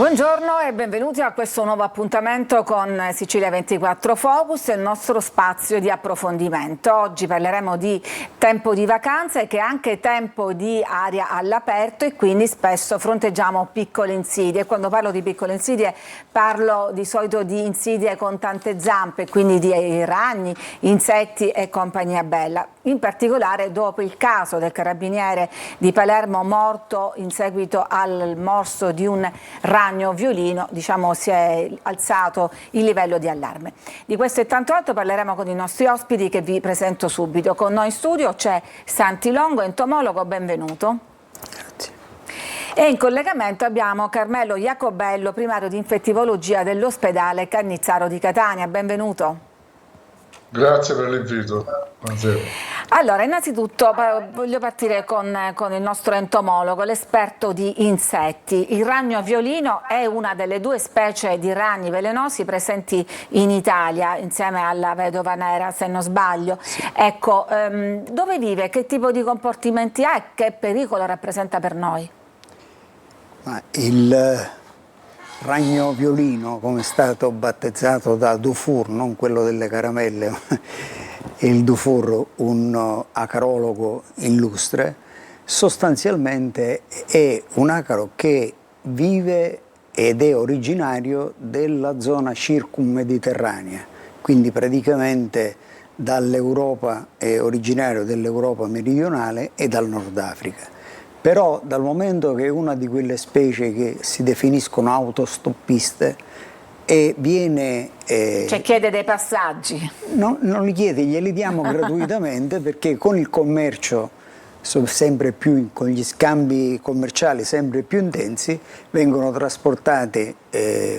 Buongiorno e benvenuti a questo nuovo appuntamento con Sicilia 24 Focus, il nostro spazio di approfondimento. Oggi parleremo di tempo di vacanze, che è anche tempo di aria all'aperto, e quindi spesso fronteggiamo piccole insidie. Quando parlo di piccole insidie parlo di solito di insidie con tante zampe, quindi di ragni, insetti e compagnia bella. In particolare dopo il caso del carabiniere di Palermo morto in seguito al morso di un ragno violino, diciamo, si è alzato il livello di allarme. Di questo e tanto altro parleremo con i nostri ospiti, che vi presento subito. Con noi in studio c'è Santi Longo, entomologo, benvenuto. Grazie. E in collegamento abbiamo Carmelo Iacobello, primario di infettivologia dell'ospedale Cannizzaro di Catania, benvenuto. Grazie per l'invito. Buonasera. Allora, innanzitutto voglio partire con il nostro entomologo, l'esperto di insetti. Il ragno violino è una delle due specie di ragni velenosi presenti in Italia, insieme alla vedova nera, se non sbaglio. Sì. Ecco, dove vive, che tipo di comportamenti ha e che pericolo rappresenta per noi? Ma il ragno violino, come è stato battezzato da Dufour, non quello delle caramelle, il Dufour, un acarologo illustre, sostanzialmente è un acaro che vive ed è originario della zona circummediterranea, quindi praticamente dall'Europa, è originario dell'Europa meridionale e dal Nord Africa. Però dal momento che è una di quelle specie che si definiscono autostoppiste e viene... cioè chiede dei passaggi? No, non li chiede, glieli diamo gratuitamente, perché con il commercio sempre più, con gli scambi commerciali sempre più intensi, vengono trasportate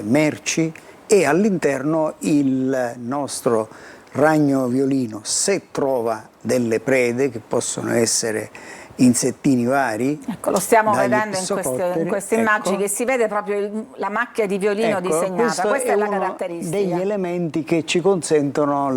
merci, e all'interno il nostro ragno violino, se trova delle prede, che possono essere insettini vari. Ecco, lo stiamo vedendo in queste immagini, che si vede proprio la macchia di violino disegnata. Questa è la caratteristica. Degli elementi che ci consentono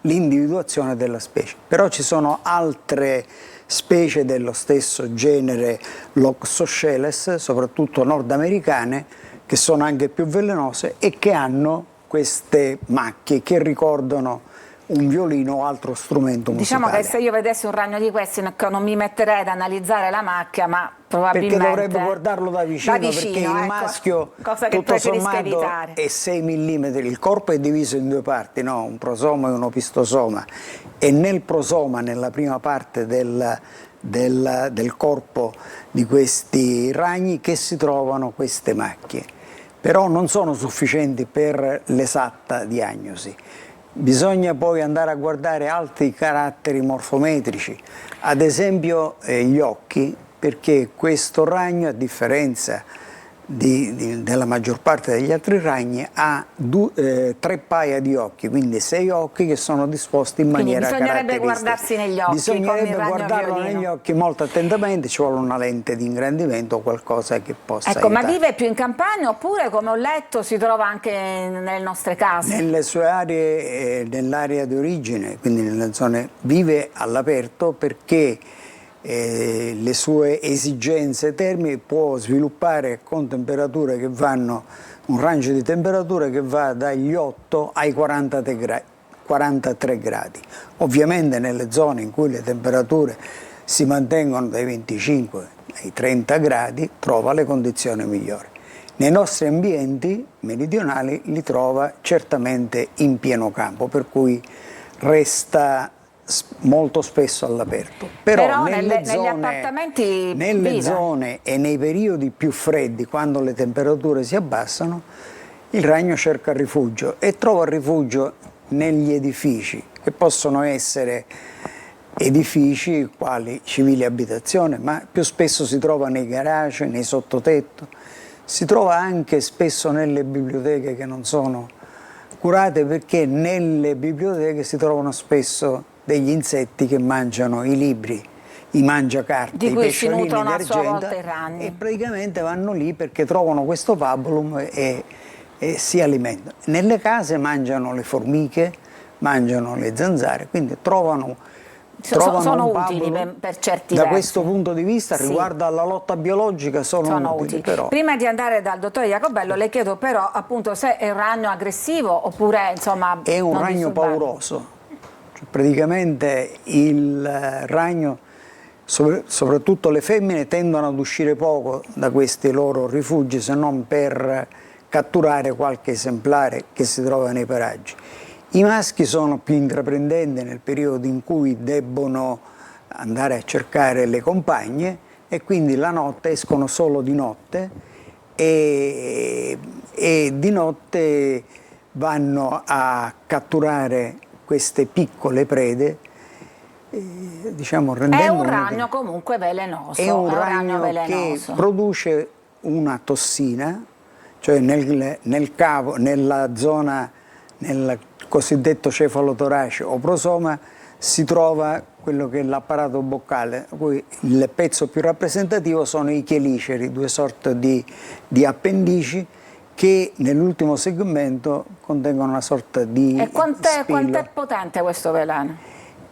l'individuazione della specie. Però ci sono altre specie dello stesso genere Loxosceles, soprattutto nordamericane, che sono anche più velenose e che hanno queste macchie che ricordano un violino o altro strumento musicale. Diciamo che se io vedessi un ragno di questi non mi metterei ad analizzare la macchia, ma probabilmente... Perché dovrebbe guardarlo da vicino, perché il maschio, tutto sommato, è 6 mm, il corpo è diviso in due parti, no? Un prosoma e un opistosoma, e nel prosoma, nella prima parte del corpo di questi ragni, che si trovano queste macchie. Però non sono sufficienti per l'esatta diagnosi. Bisogna poi andare a guardare altri caratteri morfometrici, ad esempio gli occhi, perché questo ragno, a differenza della maggior parte degli altri ragni, ha 3 paia di occhi, quindi 6 occhi che sono disposti in maniera caratteristica. Bisognerebbe guardarsi negli occhi. Bisognerebbe guardarlo negli occhi molto attentamente, ci vuole una lente di ingrandimento o qualcosa che possa aiutare. Ma vive più in campagna, oppure, come ho letto, si trova anche nelle nostre case? Nelle sue aree, nell'area di origine, quindi nelle zone, vive all'aperto, perché le sue esigenze termiche può sviluppare con temperature che vanno, un range di temperature che va dagli 8 ai 43 gradi. Ovviamente nelle zone in cui le temperature si mantengono dai 25 ai 30 gradi trova le condizioni migliori. Nei nostri ambienti meridionali li trova certamente in pieno campo, per cui resta molto spesso all'aperto. Però nelle zone e nei periodi più freddi, quando le temperature si abbassano, il ragno cerca rifugio e trova rifugio negli edifici, che possono essere edifici quali civili abitazione, ma più spesso si trova nei garage, nei sottotetto, si trova anche spesso nelle biblioteche che non sono curate, perché nelle biblioteche si trovano spesso degli insetti che mangiano i libri, i mangiacarte, i pesciolini di argento, e praticamente vanno lì perché trovano questo pabulum e si alimentano. Nelle case mangiano le formiche, mangiano le zanzare, quindi trovano sono utili per certi versi. Da questo punto di vista, riguardo alla lotta biologica, sono utili. Però. Prima di andare dal dottore Jacobello, le chiedo però appunto se è un ragno aggressivo oppure insomma... È un ragno pauroso. Cioè, praticamente il ragno, soprattutto le femmine, tendono ad uscire poco da questi loro rifugi, se non per catturare qualche esemplare che si trova nei paraggi. I maschi sono più intraprendenti nel periodo in cui debbono andare a cercare le compagne e quindi la notte escono solo di notte e di notte vanno a catturare queste piccole prede, diciamo, è un ragno comunque velenoso. È un ragno che produce una tossina, cioè nella zona, nel cosiddetto cefalotorace o prosoma, si trova quello che è l'apparato boccale, cui il pezzo più rappresentativo sono i cheliceri, due sorte di appendici che nell'ultimo segmento contengono una sorta di E quanto è potente questo veleno?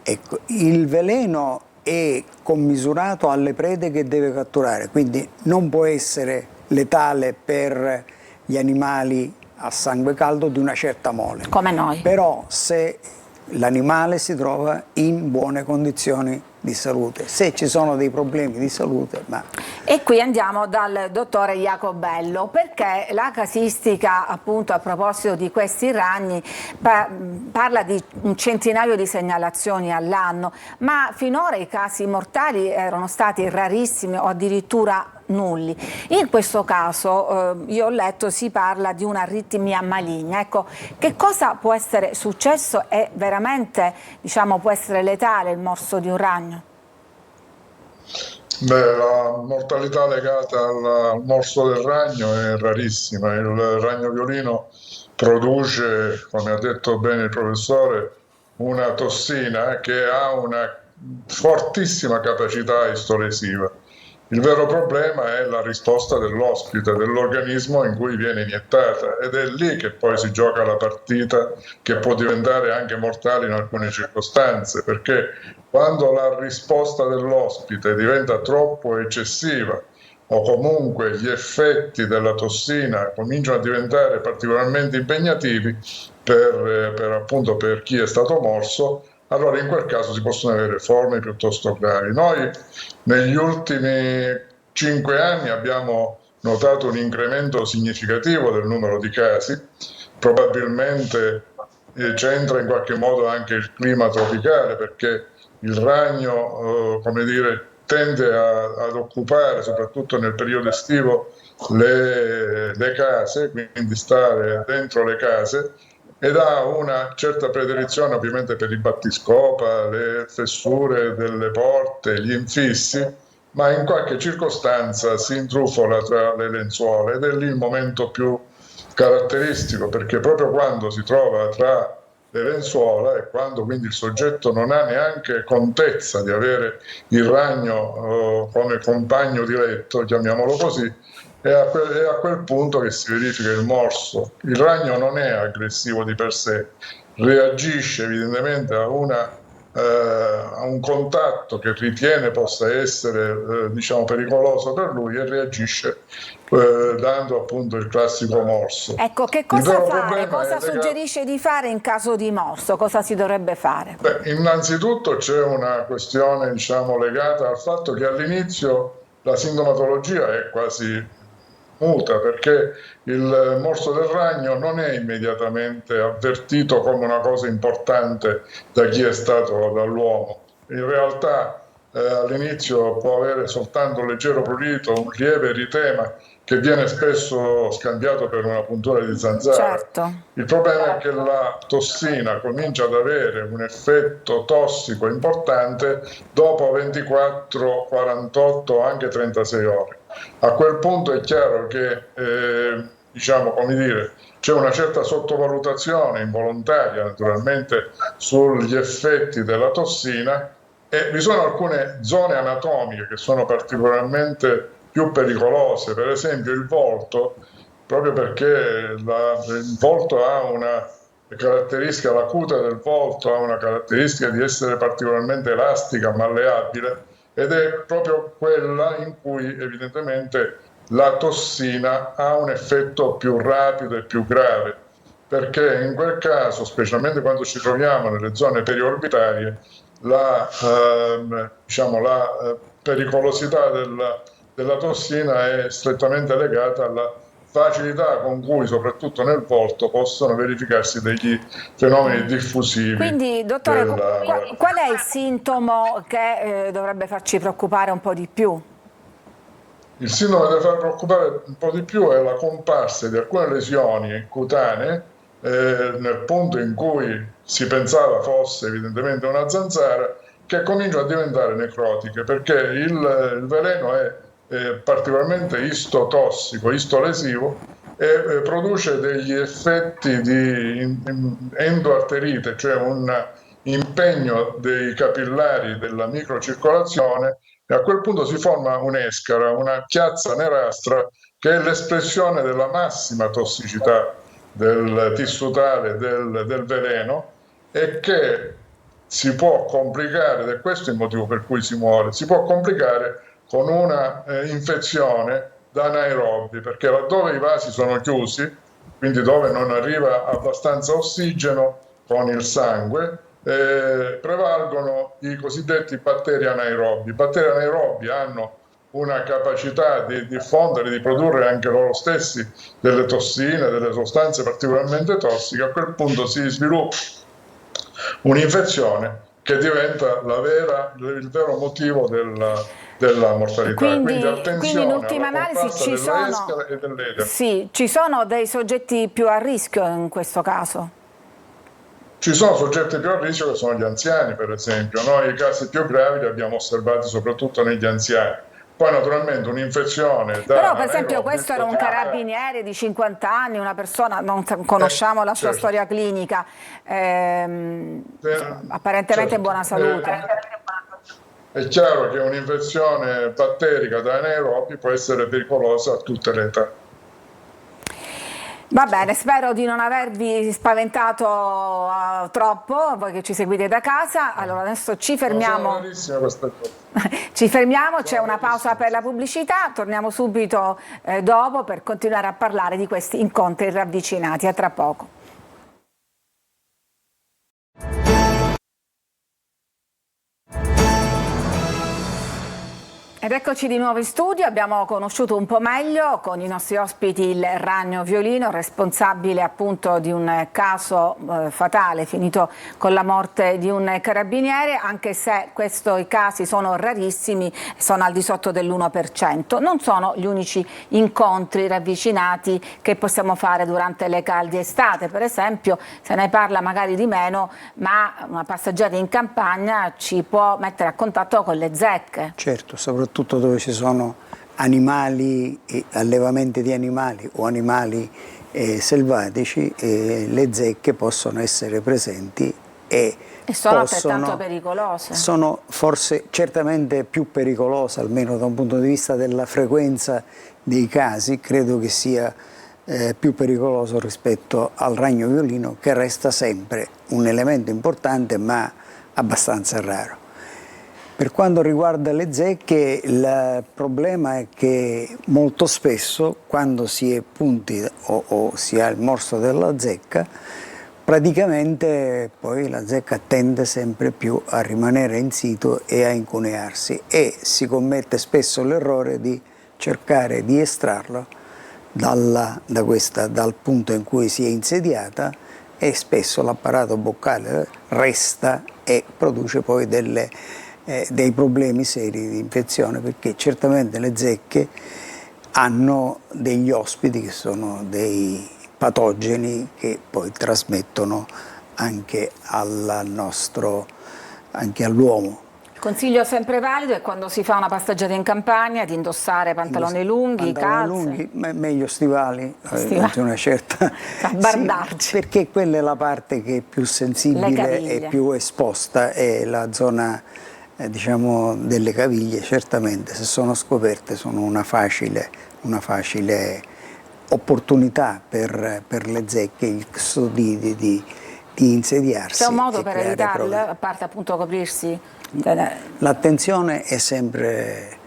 Ecco, il veleno è commisurato alle prede che deve catturare, quindi non può essere letale per gli animali a sangue caldo di una certa mole. Come noi. Però se l'animale si trova in buone condizioni di salute, se ci sono dei problemi di salute. E qui andiamo dal dottore Jacobello, perché la casistica, appunto, a proposito di questi ragni parla di un centinaio di segnalazioni all'anno, ma finora i casi mortali erano stati rarissimi o addirittura nulli. In questo caso io ho letto si parla di un'aritmia maligna. Ecco, che cosa può essere successo e veramente, diciamo, può essere letale il morso di un ragno? Beh, la mortalità legata al morso del ragno è rarissima. Il ragno violino produce, come ha detto bene il professore, una tossina che ha una fortissima capacità istolesiva. Il vero problema è la risposta dell'ospite, dell'organismo in cui viene iniettata, ed è lì che poi si gioca la partita, che può diventare anche mortale in alcune circostanze, perché quando la risposta dell'ospite diventa troppo eccessiva o comunque gli effetti della tossina cominciano a diventare particolarmente impegnativi appunto per chi è stato morso, allora in quel caso si possono avere forme piuttosto gravi. Noi negli ultimi 5 anni abbiamo notato un incremento significativo del numero di casi, probabilmente c'entra in qualche modo anche il clima tropicale, perché il ragno, come dire, tende ad occupare, soprattutto nel periodo estivo, le case, quindi stare dentro le case, ed ha una certa predilizione ovviamente per i battiscopa, le fessure delle porte, gli infissi, ma in qualche circostanza si intrufola tra le lenzuola, ed è lì il momento più caratteristico, perché proprio quando si trova tra le lenzuola e quando quindi il soggetto non ha neanche contezza di avere il ragno come compagno di letto, chiamiamolo così, è a quel punto che si verifica il morso. Il ragno non è aggressivo di per sé, reagisce evidentemente a un contatto che ritiene possa essere diciamo pericoloso per lui, e reagisge dando appunto il classico morso. Ecco, che cosa fare? Cosa suggerisce di fare in caso di morso? Cosa si dovrebbe fare? Beh, innanzitutto c'è una questione, diciamo, legata al fatto che all'inizio la sintomatologia è quasi muta, perché il morso del ragno non è immediatamente avvertito come una cosa importante da chi è stato dall'uomo. In realtà all'inizio può avere soltanto un leggero prurito, un lieve eritema che viene spesso scambiato per una puntura di zanzara. Certo. Il problema è che la tossina comincia ad avere un effetto tossico importante dopo 24, 48, anche 36 ore. A quel punto è chiaro che diciamo, come dire, c'è una certa sottovalutazione involontaria naturalmente sugli effetti della tossina, e vi sono alcune zone anatomiche che sono particolarmente più pericolose, per esempio il volto, proprio perché il volto ha una caratteristica, la cute del volto ha una caratteristica di essere particolarmente elastica, malleabile, ed è proprio quella in cui evidentemente la tossina ha un effetto più rapido e più grave, perché in quel caso, specialmente quando ci troviamo nelle zone periorbitarie, la pericolosità della tossina è strettamente legata alla facilità con cui, soprattutto nel volto, possono verificarsi degli fenomeni diffusivi. Quindi, dottore, qual è il sintomo che dovrebbe farci preoccupare un po' di più? Il sintomo che deve far preoccupare un po' di più è la comparsa di alcune lesioni cutanee nel punto in cui si pensava fosse evidentemente una zanzara, che cominciano a diventare necrotiche, perché il veleno è particolarmente istotossico, istolesivo, e produce degli effetti di endoarterite, cioè un impegno dei capillari della microcircolazione, e a quel punto si forma un'escara, una chiazza nerastra, che è l'espressione della massima tossicità del tissutale del veleno, e che si può complicare, ed è questo il motivo per cui si muore, si può complicare con una infezione da anaerobi, perché laddove i vasi sono chiusi, quindi dove non arriva abbastanza ossigeno con il sangue, prevalgono i cosiddetti batteri anaerobi. I batteri anaerobi hanno una capacità di diffondere, di produrre anche loro stessi delle tossine, delle sostanze particolarmente tossiche. A quel punto si sviluppa un'infezione che diventa il vero motivo della mortalità. Quindi in ultima analisi ci sono dei soggetti più a rischio in questo caso? Ci sono soggetti più a rischio che sono gli anziani, per esempio. Noi i casi più gravi li abbiamo osservati soprattutto negli anziani. Poi naturalmente un'infezione Però per esempio questo era un carabiniere di 50 anni, una persona, non conosciamo la sua storia clinica, apparentemente in buona salute. È chiaro che un'infezione batterica da anaerobi può essere pericolosa a tutte le età. Va bene, spero di non avervi spaventato troppo, voi che ci seguite da casa. Allora adesso ci fermiamo. Ci fermiamo, c'è una pausa per la pubblicità, torniamo subito dopo per continuare a parlare di questi incontri ravvicinati. A tra poco. Ed eccoci di nuovo in studio, abbiamo conosciuto un po' meglio con i nostri ospiti il ragno violino, responsabile appunto di un caso fatale finito con la morte di un carabiniere, anche se questi casi sono rarissimi, sono al di sotto dell'1%. Non sono gli unici incontri ravvicinati che possiamo fare durante le calde estate, per esempio se ne parla magari di meno, ma una passeggiata in campagna ci può mettere a contatto con le zecche. Certo, soprattutto dove ci sono animali, allevamenti di animali o animali selvatici, le zecche possono essere presenti e sono altrettanto pericolose. Sono forse certamente più pericolose, almeno da un punto di vista della frequenza dei casi, credo che sia più pericoloso rispetto al ragno violino, che resta sempre un elemento importante ma abbastanza raro. Per quanto riguarda le zecche, il problema è che molto spesso quando si è punti o si ha il morso della zecca, praticamente poi la zecca tende sempre più a rimanere in situ e a incunearsi, e si commette spesso l'errore di cercare di estrarlo dal punto in cui si è insediata, e spesso l'apparato boccale resta e produce poi dei problemi seri di infezione, perché certamente le zecche hanno degli ospiti che sono dei patogeni che poi trasmettono anche all'uomo. Il consiglio sempre valido è, quando si fa una passeggiata in campagna, di indossare pantaloni lunghi, calze. Meglio stivali. Una certa bardarci. Sì, perché quella è la parte che è più sensibile e più esposta, è la zona diciamo delle caviglie. Certamente se sono scoperte sono una facile opportunità per le zecche, il custodire di di insediarsi. C'è un modo per evitarlo, a parte appunto coprirsi? L'attenzione è sempre...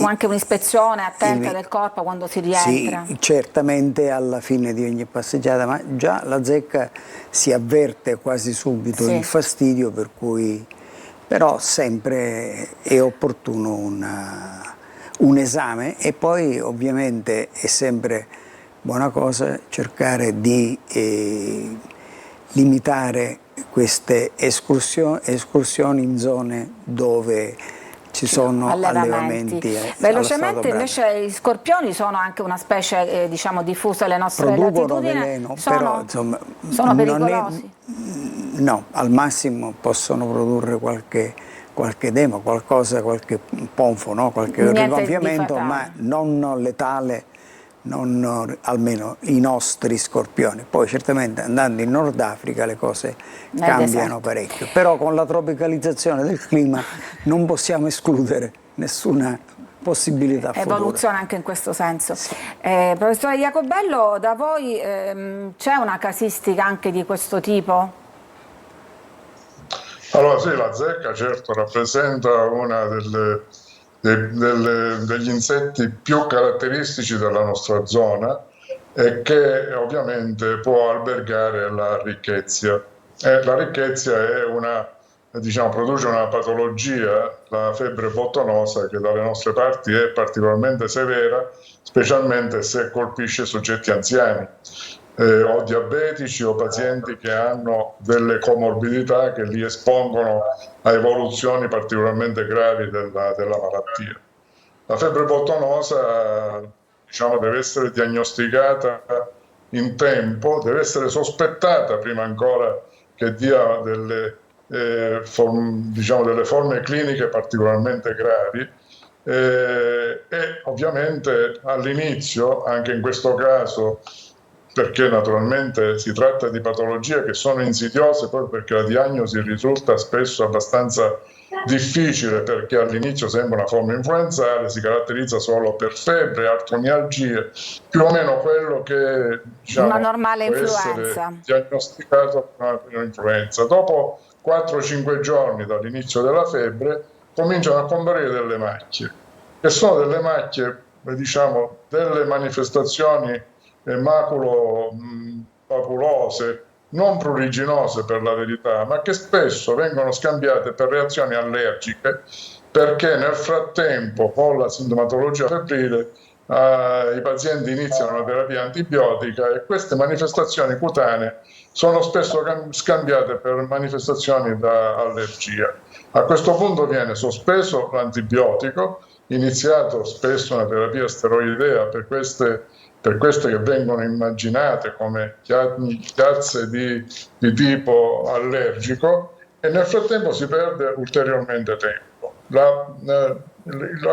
anche un'ispezione attenta del corpo quando si rientra? Sì, certamente alla fine di ogni passeggiata, ma già la zecca si avverte quasi subito il fastidio, per cui però sempre è opportuno un esame, e poi ovviamente è sempre buona cosa cercare di limitare queste escursioni in zone dove ci sono allevamenti. Velocemente invece gli scorpioni sono anche una specie diciamo diffusa alle nostre latitudini. Veleno, però insomma, sono pericolosi? No, al massimo possono produrre qualche edema, qualche ponfo, no? Qualche rigonfiamento, ma non letale, almeno i nostri scorpioni. Poi certamente andando in Nord Africa le cose cambiano parecchio, però con la tropicalizzazione del clima non possiamo escludere nessuna possibilità futura. Evoluzione anche in questo senso. Sì. Professore Jacobello, da voi c'è una casistica anche di questo tipo? Allora sì, la zecca certo rappresenta una degli insetti più caratteristici della nostra zona e che ovviamente può albergare la ricchezza. La ricchezza è produce una patologia, la febbre bottonosa, che dalle nostre parti è particolarmente severa, specialmente se colpisce soggetti anziani. O diabetici o pazienti che hanno delle comorbidità che li espongono a evoluzioni particolarmente gravi della malattia. La febbre bottonosa deve essere diagnosticata in tempo, deve essere sospettata prima ancora che dia delle forme cliniche particolarmente gravi, e ovviamente all'inizio, anche in questo caso, perché naturalmente si tratta di patologie che sono insidiose, poi perché la diagnosi risulta spesso abbastanza difficile, perché all'inizio sembra una forma influenzale, si caratterizza solo per febbre, artromialgie, più o meno quello che una normale può influenza essere diagnosticato come un'influenza. Dopo 4-5 giorni dall'inizio della febbre cominciano a comparire delle macchie, che sono delle macchie, delle manifestazioni maculo-papulose, non pruriginose per la verità, ma che spesso vengono scambiate per reazioni allergiche, perché nel frattempo con la sintomatologia febbrile i pazienti iniziano una terapia antibiotica e queste manifestazioni cutanee sono spesso scambiate per manifestazioni da allergia. A questo punto viene sospeso l'antibiotico, iniziato spesso una terapia steroidea per queste che vengono immaginate come chiazze di tipo allergico, e nel frattempo si perde ulteriormente tempo. La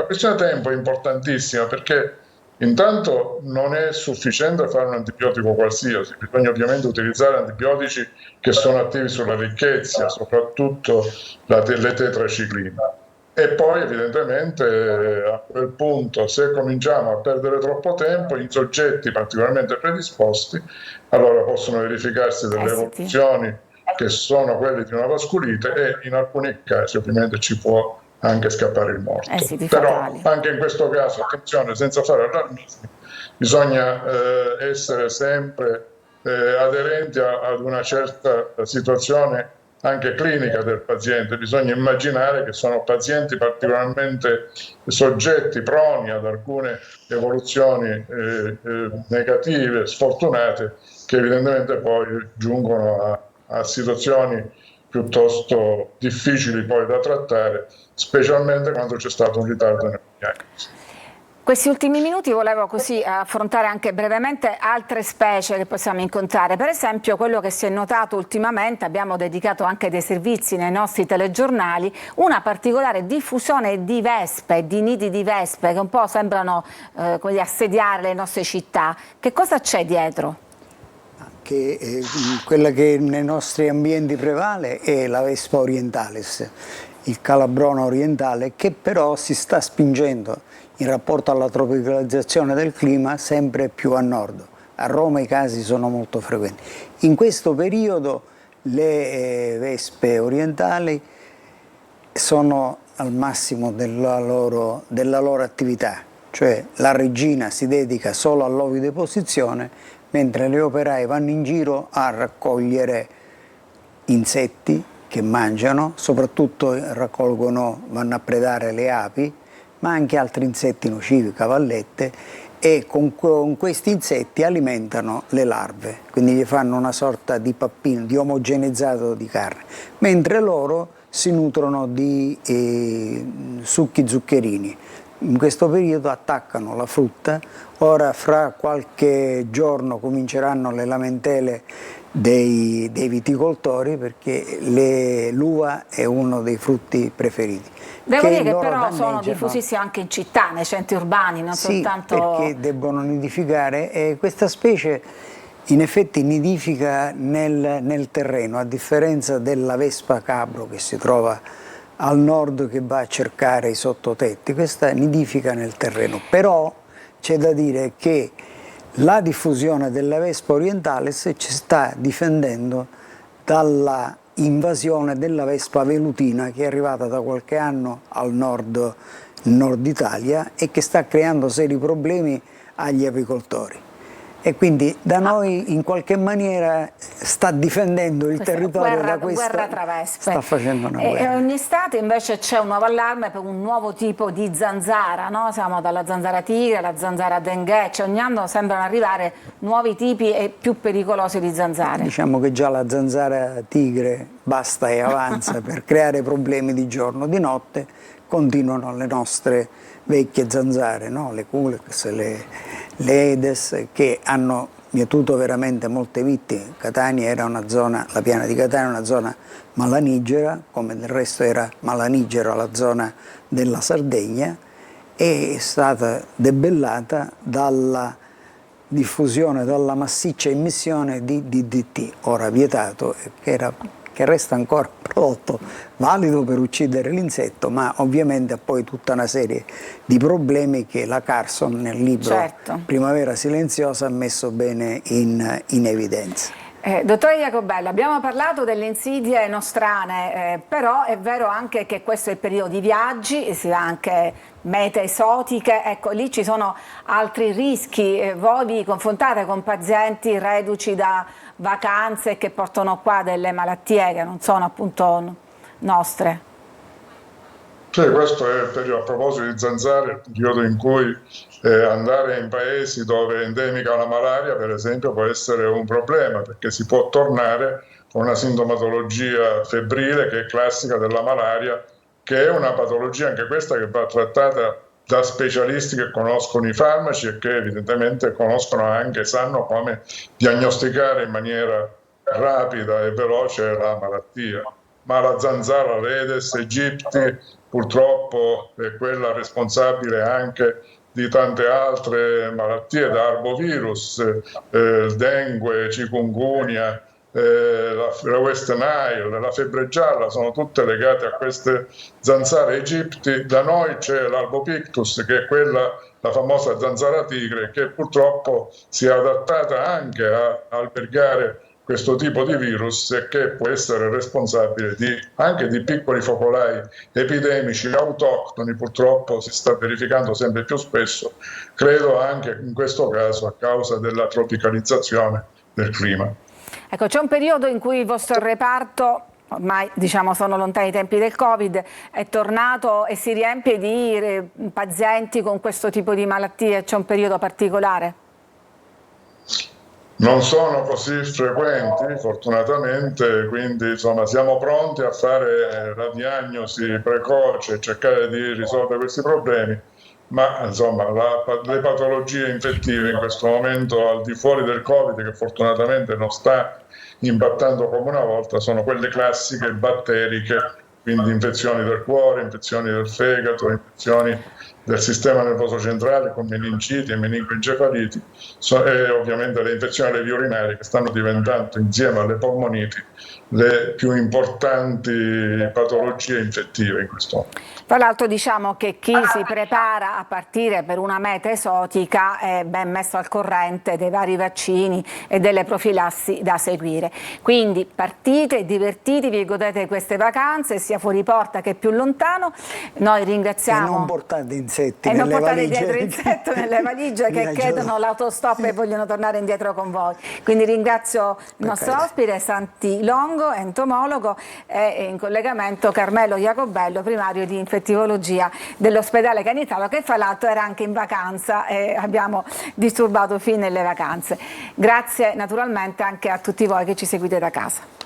questione tempo è importantissima, perché intanto non è sufficiente fare un antibiotico qualsiasi, bisogna ovviamente utilizzare antibiotici che sono attivi sulla ricchezza, soprattutto le tetraciclina. E poi evidentemente a quel punto, se cominciamo a perdere troppo tempo in soggetti particolarmente predisposti, allora possono verificarsi delle evoluzioni che sono quelle di una vasculite, e in alcuni casi ovviamente ci può anche scappare il morto. Però anche in questo caso, attenzione, senza fare allarmismi, bisogna essere sempre aderenti ad una certa situazione anche clinica del paziente. Bisogna immaginare che sono pazienti particolarmente soggetti, proni ad alcune evoluzioni negative, sfortunate, che evidentemente poi giungono a situazioni piuttosto difficili poi da trattare, specialmente quando c'è stato un ritardo nella diagnosi. Questi ultimi minuti volevo così affrontare anche brevemente altre specie che possiamo incontrare. Per esempio quello che si è notato ultimamente, abbiamo dedicato anche dei servizi nei nostri telegiornali, una particolare diffusione di vespe, di nidi di vespe che un po' sembrano assediare le nostre città. Che cosa c'è dietro? Quella che nei nostri ambienti prevale è la Vespa orientalis, il calabrone orientale, che però si sta spingendo in rapporto alla tropicalizzazione del clima sempre più a nord. A Roma i casi sono molto frequenti. In questo periodo Le vespe orientali sono al massimo della loro attività, cioè la regina si dedica solo all'ovideposizione, mentre le operaie vanno in giro a raccogliere insetti che mangiano, soprattutto vanno a predare le api, ma anche altri insetti nocivi, cavallette, e con questi insetti alimentano le larve, quindi gli fanno una sorta di pappino, di omogenizzato di carne, mentre loro si nutrono di succhi zuccherini. In questo periodo attaccano la frutta. Ora fra qualche giorno cominceranno le lamentele dei viticoltori, perché l'uva è uno dei frutti preferiti. Devo dire che però sono diffusissimi anche in città, nei centri urbani, non sì, soltanto... perché debbono nidificare, e questa specie in effetti nidifica nel terreno, a differenza della vespa cabro che si trova al nord, che va a cercare i sottotetti. Questa nidifica nel terreno, però c'è da dire che la diffusione della vespa orientalis ci sta difendendo dalla invasione della vespa velutina, che è arrivata da qualche anno al nord Italia e che sta creando seri problemi agli apicoltori. E quindi da noi in qualche maniera sta difendendo il territorio da questa guerra tra vespe. Sta facendo una guerra. E ogni estate invece c'è un nuovo allarme per un nuovo tipo di zanzara, no? Siamo dalla zanzara tigre alla zanzara dengue, cioè ogni anno sembrano arrivare nuovi tipi e più pericolosi di zanzare. Diciamo che già la zanzara tigre basta e avanza per creare problemi di giorno. Di notte continuano le nostre vecchie zanzare, no? Le Culex, le Aedes, che hanno mietuto veramente molte vittime. Catania era una zona, la piana di Catania è una zona malanigera, come del resto era malanigera la zona della Sardegna, e è stata debellata dalla diffusione, dalla massiccia immissione di DDT, ora vietato, che resta ancora prodotto valido per uccidere l'insetto, ma ovviamente ha poi tutta una serie di problemi che la Carson nel libro Primavera Silenziosa ha messo bene in evidenza. Dottore Jacobelli, abbiamo parlato delle insidie nostrane, però è vero anche che questo è il periodo di viaggi, si va anche mete esotiche, ecco, lì ci sono altri rischi. Voi vi confrontate con pazienti reduci da vacanze che portano qua delle malattie che non sono appunto nostre? Sì, questo è il periodo, a proposito di zanzare, il periodo in cui andare in paesi dove è endemica la malaria, per esempio, può essere un problema, perché si può tornare con una sintomatologia febbrile che è classica della malaria, che è una patologia anche questa che va trattata da specialisti che conoscono i farmaci e che evidentemente sanno come diagnosticare in maniera rapida e veloce la malattia. Ma la zanzara, l'Aedes aegypti, purtroppo è quella responsabile anche di tante altre malattie, da arbovirus, dengue, chikungunya, la West Nile, la febbre gialla, sono tutte legate a queste zanzare aegypti. Da noi c'è l'Albopictus, che è la famosa zanzara tigre, che purtroppo si è adattata anche a albergare questo tipo di virus e che può essere responsabile anche di piccoli focolai epidemici autoctoni. Purtroppo si sta verificando sempre più spesso, credo anche in questo caso a causa della tropicalizzazione del clima. Ecco, c'è un periodo in cui il vostro reparto, ormai diciamo sono lontani i tempi del Covid, è tornato e si riempie di pazienti con questo tipo di malattie. C'è un periodo particolare? Non sono così frequenti, fortunatamente, quindi insomma siamo pronti a fare la diagnosi precoce e cercare di risolvere questi problemi, ma insomma le patologie infettive in questo momento, al di fuori del Covid, che fortunatamente non sta impattando come una volta, sono quelle classiche batteriche, quindi infezioni del cuore, infezioni del fegato, infezioni del sistema nervoso centrale con meningiti e meningoencefaliti, e ovviamente le infezioni alle vie urinarie, che stanno diventando, insieme alle polmoniti, le più importanti patologie infettive in questo momento. Tra l'altro diciamo che chi si prepara a partire per una meta esotica è ben messo al corrente dei vari vaccini e delle profilassi da seguire. Quindi partite, divertitevi, godete queste vacanze sia fuori porta che più lontano. Noi ringraziamo... E non portate insetti e nelle non portate valigie. dietro insetto nelle valigie che chiedono l'autostop e vogliono tornare indietro con voi. Quindi ringrazio il nostro ospite Santi Longo, entomologo, e in collegamento Carmelo Jacobello, primario di infettivologia dell'ospedale Canitano, che fra l'altro era anche in vacanza e abbiamo disturbato fino alle vacanze. Grazie naturalmente anche a tutti voi che ci seguite da casa.